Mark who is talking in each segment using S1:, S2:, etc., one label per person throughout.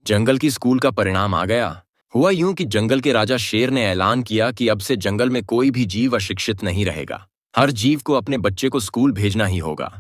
S1: जंगल की स्कूल का परिणाम आ गया। हुआ यूं कि जंगल के राजा शेर ने ऐलान किया कि अब से जंगल में कोई भी जीव अशिक्षित नहीं रहेगा। हर जीव को अपने बच्चे को स्कूल भेजना ही होगा।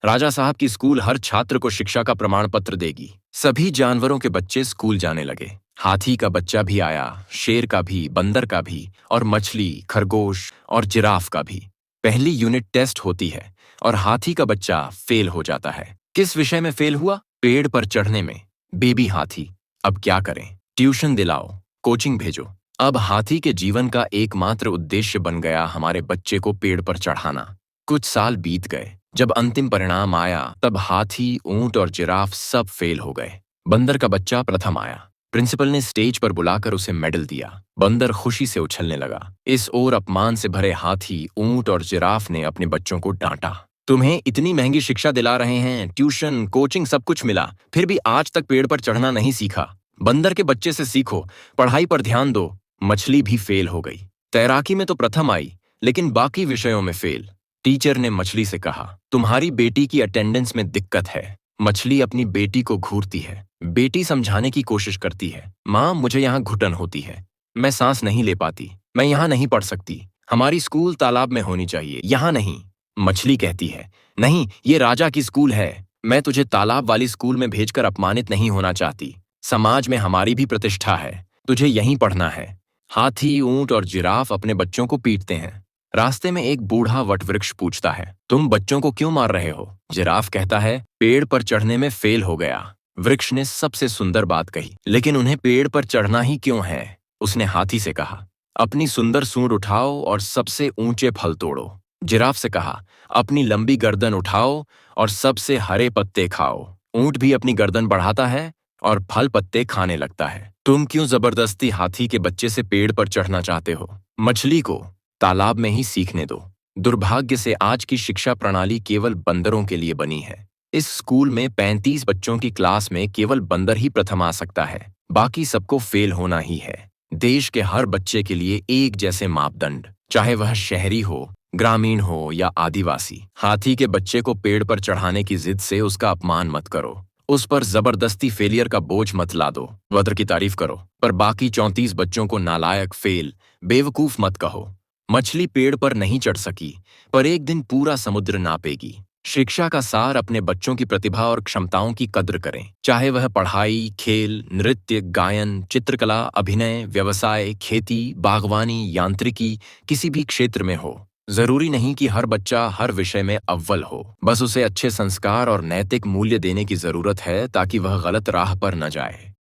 S1: राजा साहब की स्कूल हर छात्र को शिक्षा का प्रमाण पत्र देगी। सभी जानवरों के बच्चे स्कूल जाने लगे। हाथी का बच्चा भी आया, शेर का भी, बंदर का भी, और मछली, खरगोश और जिराफ का भी। पहली यूनिट टेस्ट होती है और हाथी का बच्चा फेल हो जाता है। किस विषय में फेल हुआ? पेड़ पर चढ़ने में। बेबी हाथी। अब क्या करें? ट्यूशन दिलाओ, कोचिंग भेजो। अब हाथी के जीवन का एकमात्र उद्देश्य बन गया हमारे बच्चे को पेड़ पर चढ़ाना। कुछ साल बीत गए। जब अंतिम परिणाम आया तब हाथी, ऊंट और जिराफ सब फेल हो गए। बंदर का बच्चा प्रथम आया। प्रिंसिपल ने स्टेज पर बुलाकर उसे मेडल दिया। बंदर खुशी से उछलने लगा। इस ओर अपमान से भरे हाथी, ऊंट और जिराफ ने अपने बच्चों को डांटा। तुम्हें इतनी महंगी शिक्षा दिला रहे हैं, ट्यूशन, कोचिंग सब कुछ मिला, फिर भी आज तक पेड़ पर चढ़ना नहीं सीखा। बंदर के बच्चे से सीखो, पढ़ाई पर ध्यान दो। मछली भी फेल हो गई। तैराकी में तो प्रथम आई, लेकिन बाकी विषयों में फेल। टीचर ने मछली से कहा, तुम्हारी बेटी की अटेंडेंस में दिक्कत है। मछली अपनी बेटी को घूरती है। बेटी समझाने की कोशिश करती है, माँ मुझे यहाँ घुटन होती है, मैं सांस नहीं ले पाती, मैं यहाँ नहीं पढ़ सकती, हमारी स्कूल तालाब में होनी चाहिए, यहाँ नहीं। मछली कहती है, नहीं, ये राजा की स्कूल है, मैं तुझे तालाब वाली स्कूल में भेजकर अपमानित नहीं होना चाहती। समाज में हमारी भी प्रतिष्ठा है, तुझे यहीं पढ़ना है। हाथी, ऊंट और जिराफ अपने बच्चों को पीटते हैं। रास्ते में एक बूढ़ा वटवृक्ष पूछता है, तुम बच्चों को क्यों मार रहे हो? जिराफ कहता है, पेड़ पर चढ़ने में फेल हो गया। वृक्ष ने सबसे सुंदर बात कही, लेकिन उन्हें पेड़ पर चढ़ना ही क्यों है? उसने हाथी से कहा, अपनी सुंदर सूंड उठाओ और सबसे ऊंचे फल तोड़ो। जिराफ से कहा, अपनी लंबी गर्दन उठाओ और सबसे हरे पत्ते खाओ। ऊंट भी अपनी गर्दन बढ़ाता है और फल पत्ते खाने लगता है। तुम क्यों जबरदस्ती हाथी के बच्चे से पेड़ पर चढ़ना चाहते हो? मछली को तालाब में ही सीखने दो। दुर्भाग्य से आज की शिक्षा प्रणाली केवल बंदरों के लिए बनी है। इस स्कूल में 35 बच्चों की क्लास में केवल बंदर ही प्रथम आ सकता है, बाकी सबको फेल होना ही है। देश के हर बच्चे के लिए एक जैसे मापदंड, चाहे वह शहरी हो, ग्रामीण हो या आदिवासी। हाथी के बच्चे को पेड़ पर चढ़ाने की जिद से उसका अपमान मत करो। उस पर जबरदस्ती फेलियर का बोझ मत ला दो। वज्र की तारीफ करो, पर बाकी 34 बच्चों को नालायक, फेल, बेवकूफ मत कहो। मछली पेड़ पर नहीं चढ़ सकी, पर एक दिन पूरा समुद्र नापेगी। शिक्षा का सार अपने बच्चों की प्रतिभा और क्षमताओं की कद्र करें, चाहे वह पढ़ाई, खेल, नृत्य, गायन, चित्रकला, अभिनय, व्यवसाय, खेती, बागवानी, यांत्रिकी, किसी भी क्षेत्र में हो। जरूरी नहीं कि हर बच्चा हर विषय में अव्वल हो, बस उसे अच्छे संस्कार और नैतिक मूल्य देने की जरूरत है ताकि वह गलत राह पर न जाए।